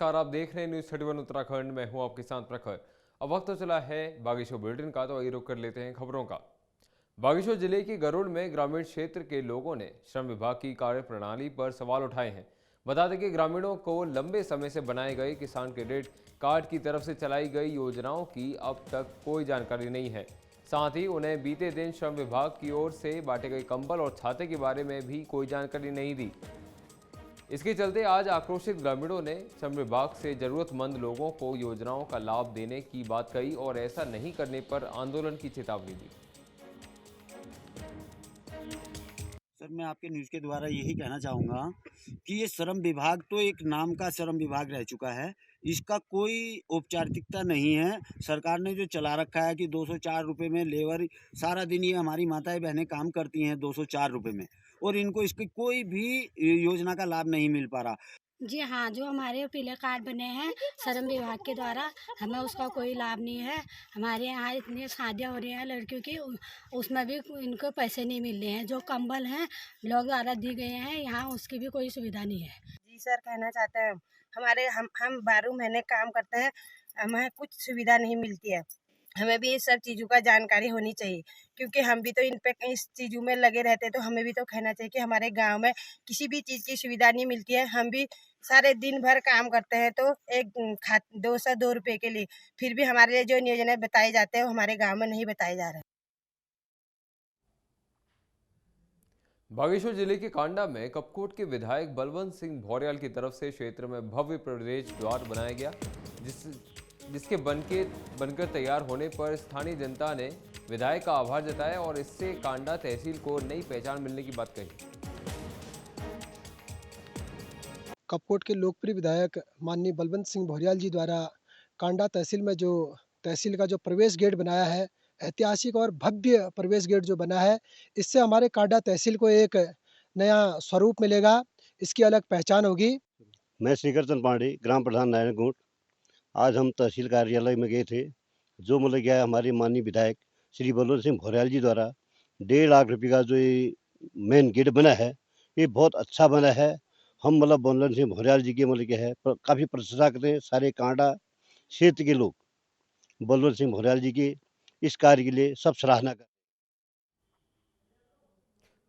नमस्कार, आप देख रहे हैं न्यूज़ 31 उत्तराखंड। मैं हूं आपके साथ प्रखर। अब वक्त तो चला है बागेश्वर बुलेटिन का, तो आइए रुक कर लेते हैं खबरों का। बागेश्वर जिले के गरुड़ में ग्रामीण क्षेत्र के लोगों ने श्रम विभाग की कार्य प्रणाली पर सवाल उठाए हैं। बता दें कि ग्रामीणों को लंबे समय से बनाए गए किसान क्रेडिट कार्ड की तरफ से चलाई गई योजनाओं की अब तक कोई जानकारी नहीं है। साथ ही उन्हें बीते दिन श्रम विभाग की ओर से बांटे गए कंबल और छाते के बारे में भी कोई जानकारी नहीं दी। इसके चलते आज आक्रोशित ग्रामीणों ने श्रम विभाग से जरूरतमंद लोगों को योजनाओं का लाभ देने की बात कही और ऐसा नहीं करने पर आंदोलन की चेतावनी दी। सर, मैं आपके न्यूज़ के द्वारा यही कहना चाहूँगा कि ये श्रम विभाग तो एक नाम का श्रम विभाग रह चुका है। इसका कोई औपचारिकता नहीं है। सरकार ने जो चला रखा है कि 204 रुपये में लेबर, सारा दिन ये हमारी माताएं बहनें काम करती हैं 204 रुपये में, और इनको इसकी कोई भी योजना का लाभ नहीं मिल पा रहा। जी हाँ, जो हमारे पीले कार्ड बने हैं श्रम विभाग के द्वारा, हमें उसका कोई लाभ नहीं है। हमारे यहाँ इतनी शादियाँ हो रही हैं लड़कियों की, उसमें भी इनको पैसे नहीं मिल रहे हैं। जो कंबल हैं लोग द्वारा दी गए हैं, यहाँ उसकी भी कोई सुविधा नहीं है। जी सर, कहना चाहते हैं हम 12 महीने काम करते हैं, हमें कुछ सुविधा नहीं मिलती है। हमें भी इस सब चीज़ों का जानकारी होनी चाहिए, क्योंकि हम भी तो इस चीज़ों में लगे रहते हैं। तो हमें भी तो कहना चाहिए कि हमारे गांव में किसी भी चीज़ की सुविधा नहीं मिलती है। हम भी सारे दिन भर काम करते हैं, तो एक 202 रुपये के लिए फिर भी हमारे लिए जो योजना बताए जाते हैं वो हमारे गाँव में नहीं बताए जा रहे। बागेश्वर जिले के कांडा में कपकोट के विधायक बलवंत सिंह भौर्याल की तरफ से क्षेत्र में भव्य प्रवेश द्वार बनाया गया, जिसके बनकर तैयार होने पर स्थानीय जनता ने विधायक का आभार जताया और इससे कांडा तहसील को नई पहचान मिलने की बात कही। कपकोट के लोकप्रिय विधायक माननीय बलवंत सिंह भौर्याल जी द्वारा कांडा तहसील में जो तहसील का जो प्रवेश गेट बनाया है, ऐतिहासिक और भव्य प्रवेश गेट जो बना है, इससे हमारे कांडा तहसील को एक नया स्वरूप मिलेगा, इसकी अलग पहचान होगी। मैं श्रीकर चंद पांडे, ग्राम प्रधान नारायणगुंट। आज हम तहसील कार्यालय में गए थे, जो मतलब क्या है, हमारे माननीय विधायक श्री बलवंत सिंह भौर्याल जी द्वारा 1.5 लाख रुपये का जो ये मेन गेट बना है, ये बहुत अच्छा बना है। हम मतलब बलवंत सिंह भौर्याल जी के मतलब क्या है काफ़ी प्रशंसा करते हैं। सारे कांडा क्षेत्र के लोग बलवंत सिंह भौर्याल जी के इस कार्य के लिए सब सराहना कर।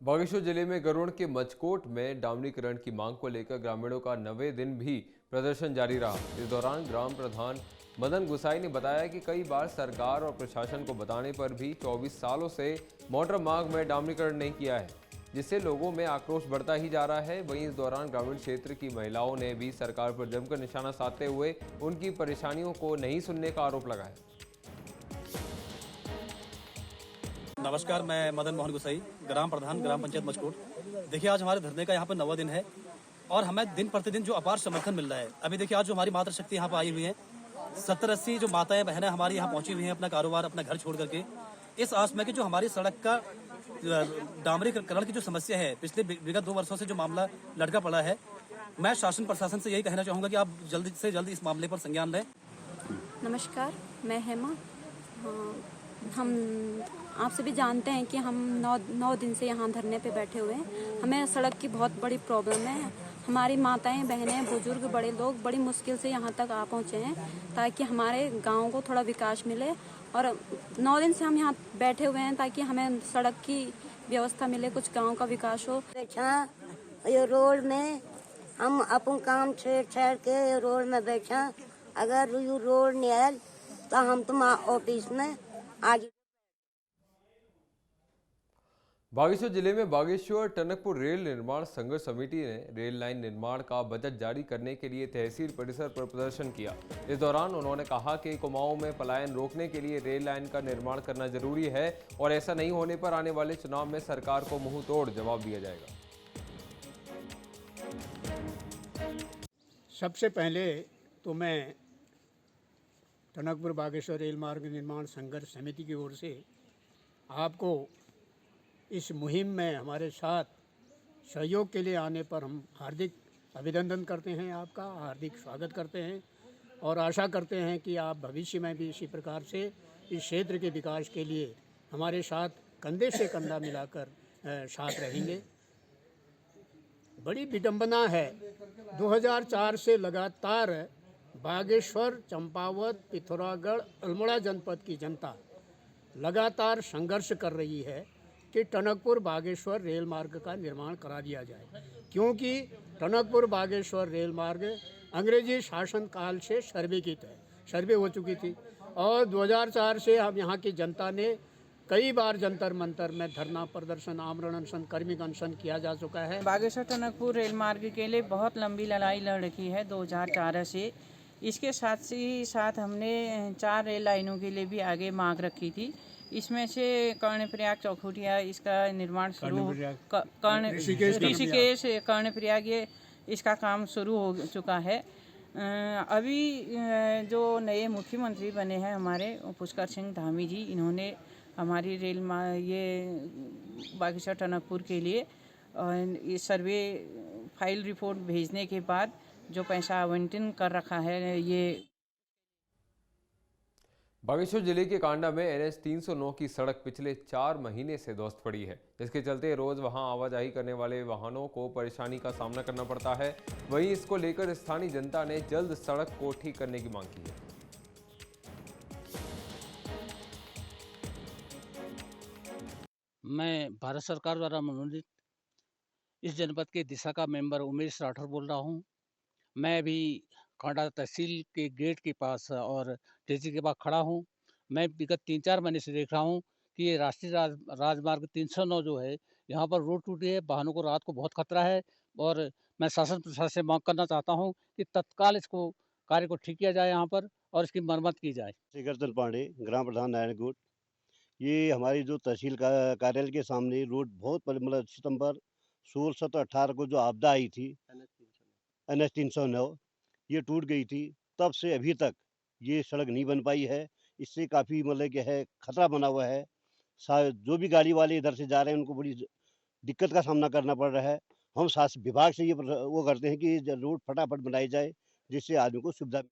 बागेश्वर जिले में गरुड़ के मचकोट में डामरीकरण की मांग को लेकर ग्रामीणों का 9वें दिन भी प्रदर्शन जारी रहा। इस दौरान ग्राम प्रधान मदन गुसाई ने बताया कि कई बार सरकार और प्रशासन को बताने पर भी 24 सालों से मोटर मार्ग में डामरीकरण नहीं किया है, जिससे लोगों में आक्रोश बढ़ता ही जा रहा है। वहीं इस दौरान ग्रामीण क्षेत्र की महिलाओं ने भी सरकार पर जमकर निशाना साधते हुए उनकी परेशानियों को नहीं सुनने का आरोप लगाया। नमस्कार, मैं मदन मोहन गुसाई, ग्राम प्रधान, ग्राम पंचायत मचकोट। देखिए, आज हमारे धरने का यहाँ पर 9वां दिन है और हमें दिन प्रतिदिन जो अपार समर्थन मिल रहा है। अभी देखिए, आज जो हमारी मातृशक्ति यहाँ पर आई हुई है, 70-80 जो माताएं बहनें हमारी यहाँ पहुंची हुई हैं, अपना कारोबार, अपना घर छोड़ करके, इस आस में कि जो हमारी सड़क का डामरीकरण की जो समस्या है, पिछले विगत 2 वर्षों से जो मामला लटका पड़ा है, मैं शासन प्रशासन से यही कहना चाहूँगा कि आप जल्दी से जल्दी इस मामले पर संज्ञान लें। नमस्कार, मैं हेमा। हम आपसे भी जानते हैं कि हम 9 दिन से यहाँ धरने पे बैठे हुए हैं। हमें सड़क की बहुत बड़ी प्रॉब्लम है। हमारी माताएं, बहनें, बुजुर्ग, बड़े लोग बड़ी मुश्किल से यहाँ तक आ पहुँचे हैं ताकि हमारे गांव को थोड़ा विकास मिले। और 9 दिन से हम यहाँ बैठे हुए हैं ताकि हमें सड़क की व्यवस्था मिले, कुछ गाँव का विकास हो। ये रोड में हम अपन काम छेड़ के रोड में बैठा, अगर ये रोड नहीं आयल तो हम तुम ऑफिस में आज। बागेश्वर जिले में बागेश्वर टनकपुर रेल निर्माण संघर्ष समिति ने रेल लाइन निर्माण का बजट जारी करने के लिए तहसील परिसर पर प्रदर्शन किया। इस दौरान उन्होंने कहा कि कुमाऊं में पलायन रोकने के लिए रेल लाइन का निर्माण करना जरूरी है और ऐसा नहीं होने पर आने वाले चुनाव में सरकार को मुंह तोड़ जवाब दिया जाएगा। सबसे पहले तो मैं टनकपुर बागेश्वर रेल मार्ग निर्माण संघर्ष समिति की ओर से आपको इस मुहिम में हमारे साथ सहयोग के लिए आने पर हम हार्दिक अभिनंदन करते हैं, आपका हार्दिक स्वागत करते हैं और आशा करते हैं कि आप भविष्य में भी इसी प्रकार से इस क्षेत्र के विकास के लिए हमारे साथ कंधे से कंधा मिलाकर साथ रहेंगे। बड़ी विडंबना है, 2004 से लगातार बागेश्वर, चंपावत, पिथौरागढ़, अल्मोड़ा जनपद की जनता लगातार संघर्ष कर रही है कि टनकपुर बागेश्वर रेल मार्ग का निर्माण करा दिया जाए, क्योंकि टनकपुर बागेश्वर रेल मार्ग अंग्रेजी शासन काल से सर्वे हो चुकी थी और 2004 से हम यहाँ की जनता ने कई बार जंतर मंतर में धरना प्रदर्शन, आमरण अनशन, कर्मी अनशन किया जा चुका है। बागेश्वर टनकपुर रेल मार्ग के लिए बहुत लंबी लड़ाई लड़ रखी है 2004 से। इसके साथ ही साथ हमने 4 रेल लाइनों के लिए भी आगे मांग रखी थी। इसमें से कर्णप्रयाग चौखुटिया इसका निर्माण शुरू, ऋषिकेश कर्णप्रयाग ये इसका काम शुरू हो चुका है। अभी जो नए मुख्यमंत्री बने हैं हमारे पुष्कर सिंह धामी जी, इन्होंने हमारी ये बागेश्वर टनकपुर के लिए ये सर्वे फाइल रिपोर्ट भेजने के बाद जो पैसा आवंटन कर रखा है। ये बागेश्वर जिले के कांडा में NH 309 की सड़क पिछले 4 महीने से ध्वस्त पड़ी है, जिसके चलते रोज वहां आवाजाही करने वाले वाहनों को परेशानी का सामना करना पड़ता है। वहीं इसको लेकर स्थानीय जनता ने जल्द सड़क को ठीक करने की मांग की है। मैं भारत सरकार द्वारा मनोनीत इस जनपद के दिशा का मेंबर उमेश राठौर बोल रहा हूं। मैं अभी कांडा तहसील के गेट के पास और टेजी के पास खड़ा हूं। मैं विगत 3-4 महीने से देख रहा हूं कि ये राष्ट्रीय राजमार्ग 309 जो है, यहाँ पर रोड टूटी है, वाहनों को रात को बहुत खतरा है और मैं शासन प्रशासन से मांग करना चाहता हूँ कि तत्काल इसको कार्य को ठीक किया जाए यहाँ पर और इसकी मरम्मत की जाए। कीर्तन पांडे, ग्राम प्रधान नारायणगढ़। ये हमारी जो तहसील कार्यालय के सामने रोड बहुत मतलब सितंबर 16, 17, 18 को जो आपदा आई थी NH 309 ये टूट गई थी, तब से अभी तक ये सड़क नहीं बन पाई है। इससे काफ़ी मतलब क्या है खतरा बना हुआ है। जो भी गाड़ी वाले इधर से जा रहे हैं उनको बड़ी दिक्कत का सामना करना पड़ रहा है। हम शासन विभाग से ये वो करते हैं कि रोड फटाफट बनाई जाए जिससे आदमी को सुविधा।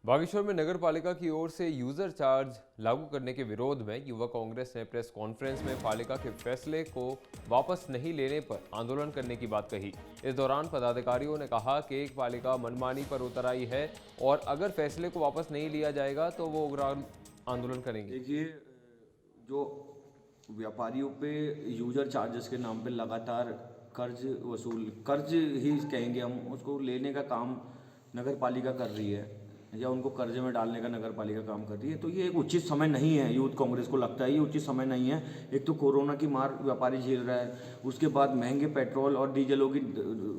बागेश्वर में नगर पालिका की ओर से यूजर चार्ज लागू करने के विरोध में युवा कांग्रेस ने प्रेस कॉन्फ्रेंस में पालिका के फैसले को वापस नहीं लेने पर आंदोलन करने की बात कही। इस दौरान पदाधिकारियों ने कहा कि एक पालिका मनमानी पर उतर आई है और अगर फैसले को वापस नहीं लिया जाएगा तो वो उग्र आंदोलन करेंगे। देखिए, जो व्यापारियों पे यूजर चार्जेस के नाम पे लगातार कर्ज ही कहेंगे हम उसको, लेने का काम नगर पालिका कर रही है या उनको कर्जे में डालने का नगर पालिका काम कर रही है, तो ये एक उचित समय नहीं है। यूथ कांग्रेस को लगता है ये उचित समय नहीं है। एक तो कोरोना की मार व्यापारी झेल रहा है, उसके बाद महंगे पेट्रोल और डीजलों की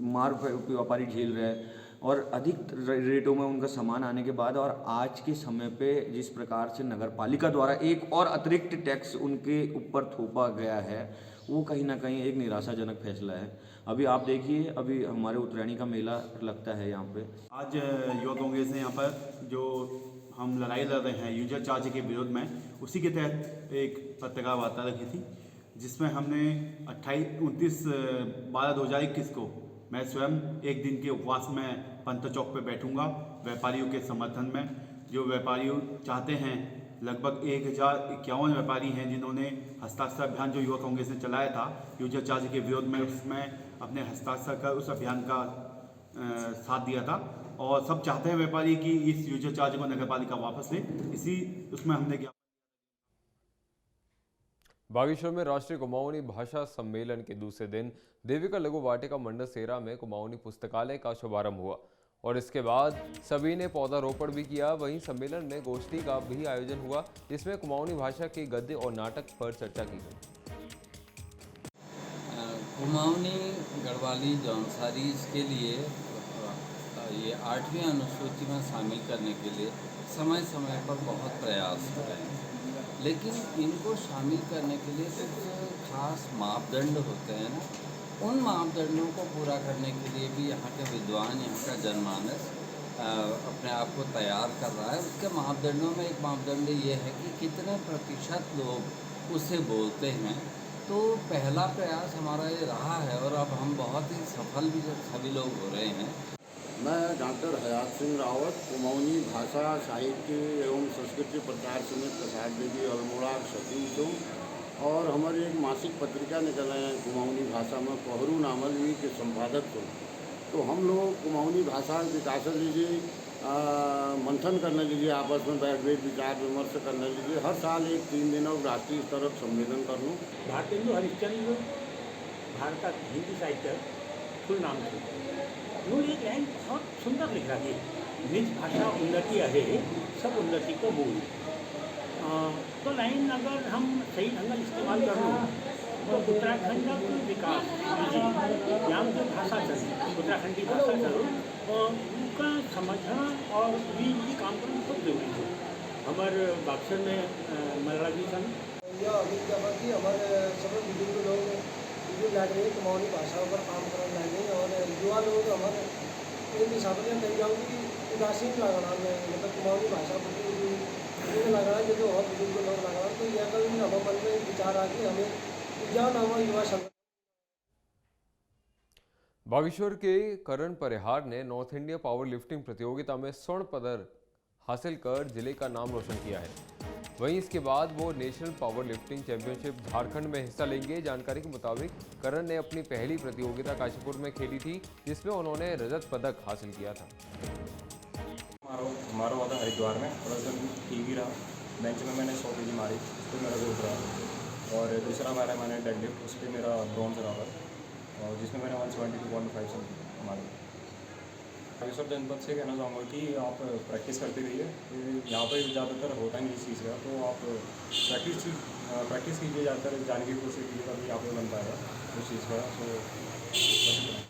मार व्यापारी झेल रहा है और अधिक रेटों में उनका सामान आने के बाद और आज के समय पे जिस प्रकार से नगर पालिका द्वारा एक और अतिरिक्त टैक्स उनके ऊपर थोपा गया है, वो कहीं ना कहीं एक निराशाजनक फैसला है। अभी आप देखिए, अभी हमारे उत्तरायणी का मेला लगता है यहाँ पे। आज युवा कांग्रेस ने यहाँ पर जो हम लड़ाई लड़ रहे हैं यूजर चार्ज के विरोध में, उसी के तहत एक पत्रकार वार्ता रखी थी जिसमें हमने 29/12/2021 को मैं स्वयं एक दिन के उपवास में पंत चौक पे बैठूंगा व्यापारियों के समर्थन में। जो व्यापारी चाहते हैं, लगभग 1051 व्यापारी हैं जिन्होंने हस्ताक्षर अभियान जो युवा कांग्रेस ने चलाया था यूजर चार्ज के विरोध में, उसमें अपने हस्ताक्षर कर उस अभियान का साथ दिया था और सब चाहते हैं व्यापारी कि इस यूजर चार्ज को नगर पालिका वापस ले। उसमें हमने बागेश्वर में राष्ट्रीय कुमाऊनी भाषा सम्मेलन के दूसरे दिन देविका लघु वाटिका मंडल सेरा में कुमाऊनी पुस्तकालय का शुभारंभ हुआ और इसके बाद सभी ने पौधारोपण भी किया। वहीं सम्मेलन में गोष्ठी का भी आयोजन हुआ जिसमें कुमाऊनी भाषा के गद्य और नाटक पर चर्चा की गई। कुमाऊनी गढ़वाली जौनसारी इसके लिए ये 8वीं अनुसूची में शामिल करने के लिए समय समय पर बहुत प्रयास हो रहे हैं, लेकिन इनको शामिल करने के लिए कुछ खास मापदंड होते हैं ना, उन मापदंडों को पूरा करने के लिए भी यहाँ के विद्वान, यहाँ का जनमानस अपने आप को तैयार कर रहा है। उसके मापदंडों में एक मापदंड ये है कि कितने प्रतिशत लोग उसे बोलते हैं। तो पहला प्रयास हमारा ये रहा है और अब हम बहुत ही सफल भी सभी लोग हो रहे हैं। मैं डॉक्टर हयात सिंह रावत, कुमाऊनी भाषा साहित्य एवं संस्कृति प्रचार समिति प्रसाद देवी अल्मोड़ा सचिव हूँ और हमारी एक मासिक पत्रिका निकल रहे हैं कुमाऊनी भाषा में, पहरू नामल के संपादक हूँ तो हम लोग कुमाऊनी भाषा विकास लीजिए, मंथन करने लीजिए, आपस में बैठ विचार विमर्श करने लीजिए। हर साल एक 3 दिन और राष्ट्रीय स्तर पर सम्मेलन कर लूँ। भारतेंदु हरिश्चंद्र भारत का हिंदी साहित्य फुल नाम थे। उन्होंने एक लाइन बहुत सुंदर लिखा कि निज भाषा उन्नति है, सब उन्नति को मूल। तो लाइन अगर हम सही ढंग से इस्तेमाल कर लो तो उत्तराखंड का विकास यहाँ जो भाषा चल उत्तराखंडी भाषा चलो उनका समझना और भी काम करना बहुत जरूरी है। हमारे बक्सर में मल्ला जी सन हमारे सब बुजुर्ग लोग बुजुर्ग लगे कुमाऊनी भाषा पर काम करने लगे और युवा लोग हमारे एक हिसाब से कही जाऊँ कि उदासीन लगना मतलब कुमाऊनी भाषा पर लगना जो और बुजुर्ग लोग लगना तो यह कल हमारे मन में विचार आ कि हमें युवा संगठन। बागेश्वर के करण परिहार ने नॉर्थ इंडिया पावर लिफ्टिंग प्रतियोगिता में स्वर्ण पदक हासिल कर जिले का नाम रोशन किया है। वहीं इसके बाद वो national power lifting championship Jharkhand में हिस्सा लेंगे। जानकारी के मुताबिक करण ने अपनी पहली प्रतियोगिता काशीपुर में खेली थी, जिसमें उन्होंने रजत पदक हासिल किया था। हमारा हुआ था हरिद्वार में, थोड़ा सा ठीक ही रहा। बेंच में मैंने 100 kg मारी, उस पर मेरा गोल्ड रहा। और दूसरा मारा मैंने डेडलिफ्ट, उस पर मेरा ब्रॉन्ज रहा, और जिसमें मैंने 172.5 मारा। बागेश्वर जनपद से कहना चाहूँगा कि आप प्रैक्टिस करते रहिए। यहाँ पर ज़्यादातर होता नहीं इस चीज़ का, तो आप प्रैक्टिस कीजिए, ज़्यादातर जानने की कोशिश कीजिए, तभी आप बन पाएगा उस चीज़ का। तो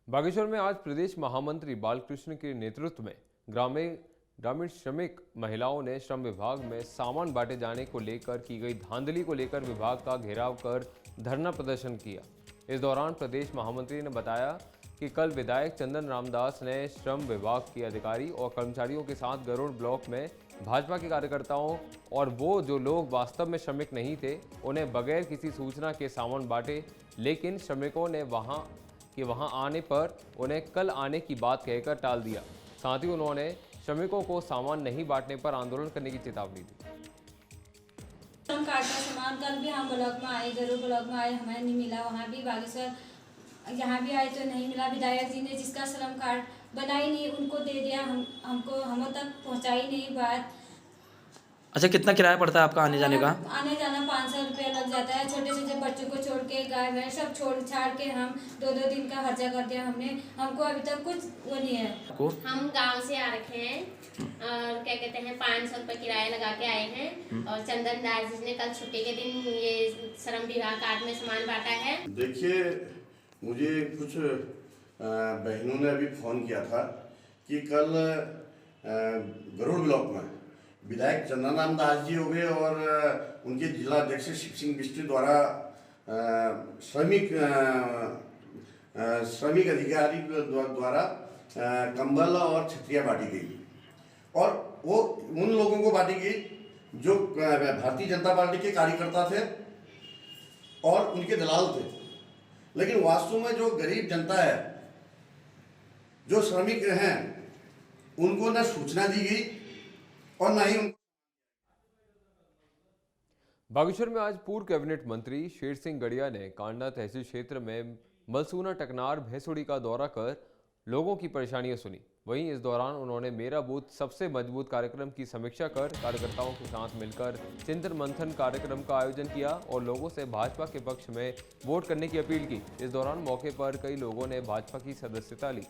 बागेश्वर में आज प्रदेश महामंत्री बालकृष्ण के नेतृत्व में ग्रामीण श्रमिक महिलाओं ने श्रम विभाग में सामान बांटे जाने को लेकर की गई धांधली को लेकर विभाग का घेराव कर धरना प्रदर्शन किया। इस दौरान प्रदेश महामंत्री ने बताया कि कल विधायक चंदन रामदास ने श्रम विभाग के अधिकारी और कर्मचारियों के साथ गरुड़ ब्लॉक में भाजपा के कार्यकर्ताओं और वो जो लोग वास्तव में श्रमिक नहीं थे उन्हें बगैर किसी सूचना के सामान बांटे, लेकिन श्रमिकों ने वहां आने पर उन्हें कल आने की बात कहकर टाल दिया। साथ ही उन्होंने श्रमिकों को सामान नहीं बांटने पर आंदोलन करने की चेतावनी दी। श्रम कार्ड का सामान कल भी हम ब्लॉक में आए, जरूर ब्लॉक में आए, हमें नहीं मिला। वहाँ भी बागेश्वर यहाँ भी आए तो नहीं मिला। विधायक जी ने जिसका श्रम कार्ड बना ही नहीं उनको दे दिया, हम तक पहुँचाई नहीं बात। अच्छा, कितना किराया पड़ता है आपका आने जाने का? आने जाना 500 रुपया लग जाता है। छोटे छोटे बच्चों को छोड़ के, गाय भैंस सब छोड़ छाड़ के हम 2-2 दिन का खर्चा कर दिया हमने। हमको अभी तक कुछ वो नहीं है। हम गांव से आ रखे हैं और क्या कहते हैं 500 रुपये किराया लगा के आए हैं। और चंदन दास जी ने कल छुट्टी के दिन ये श्रम विभाग कार्ड में सामान बांटा है। देखिए, मुझे कुछ बहनों ने अभी फ़ोन किया था कि कल गरुड़ ब्लॉक में विधायक चंदन रामदास जी हो गए और उनके जिला अध्यक्ष शिव सिंह बिष्ट द्वारा श्रमिक अधिकारी द्वारा कंबल और छतरियाँ बांटी गई और वो उन लोगों को बांटी गई जो भारतीय जनता पार्टी के कार्यकर्ता थे और उनके दलाल थे। लेकिन वास्तव में जो गरीब जनता है, जो श्रमिक हैं, उनको न सूचना दी गई और न ही उनको। बागेश्वर में आज पूर्व कैबिनेट मंत्री शेर सिंह गड़िया ने कांडा तहसील क्षेत्र में मलसूना टकनार भैंसुड़ी का दौरा कर लोगों की परेशानियां सुनी। वहीं इस दौरान उन्होंने मेरा बूथ सबसे मजबूत कार्यक्रम की समीक्षा कर कार्यकर्ताओं के साथ मिलकर चिंतन मंथन कार्यक्रम का आयोजन किया और लोगों से भाजपा के पक्ष में वोट करने की अपील की। इस दौरान मौके पर कई लोगों ने भाजपा की सदस्यता ली।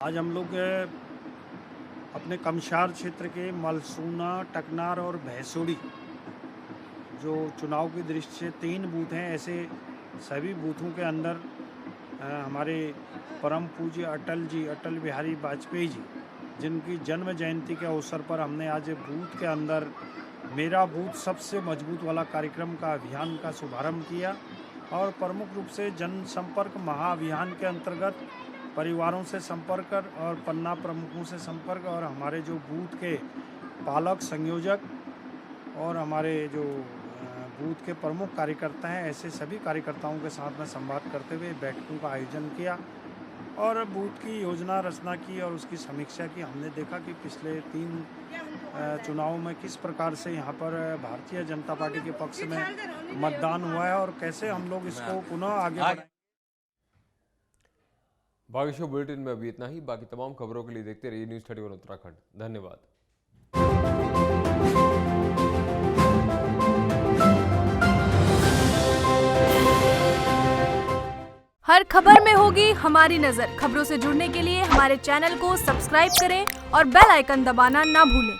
आज हम लोग अपने कमशार क्षेत्र के मलसूना, टकनार और भैंसुड़ी जो चुनाव की दृष्टि से 3 बूथ हैं, ऐसे सभी बूथों के अंदर हमारे परम पूज्य अटल बिहारी वाजपेयी जी, जिनकी जन्म जयंती के अवसर पर हमने आज बूथ के अंदर मेरा बूथ सबसे मजबूत वाला कार्यक्रम का अभियान का शुभारंभ किया और प्रमुख रूप से जनसंपर्क महाअभियान के अंतर्गत परिवारों से संपर्क और पन्ना प्रमुखों से संपर्क और हमारे जो बूथ के पालक, संयोजक और हमारे जो बूथ के प्रमुख कार्यकर्ता हैं, ऐसे सभी कार्यकर्ताओं के साथ में संवाद करते हुए बैठकों का आयोजन किया और बूथ की योजना रचना की और उसकी समीक्षा की। हमने देखा कि पिछले 3 चुनावों में किस प्रकार से यहाँ पर भारतीय जनता पार्टी के पक्ष में मतदान हुआ है और कैसे हम लोग इसको पुनः आगे बढ़ाएं। बागेश्वर बुलेटिन में अभी इतना ही। बाकी तमाम खबरों के लिए देखते रहिए न्यूज़ 31 उत्तराखंड। धन्यवाद। हर खबर में होगी हमारी नजर। खबरों से जुड़ने के लिए हमारे चैनल को सब्सक्राइब करें और बेल आइकन दबाना ना भूलें।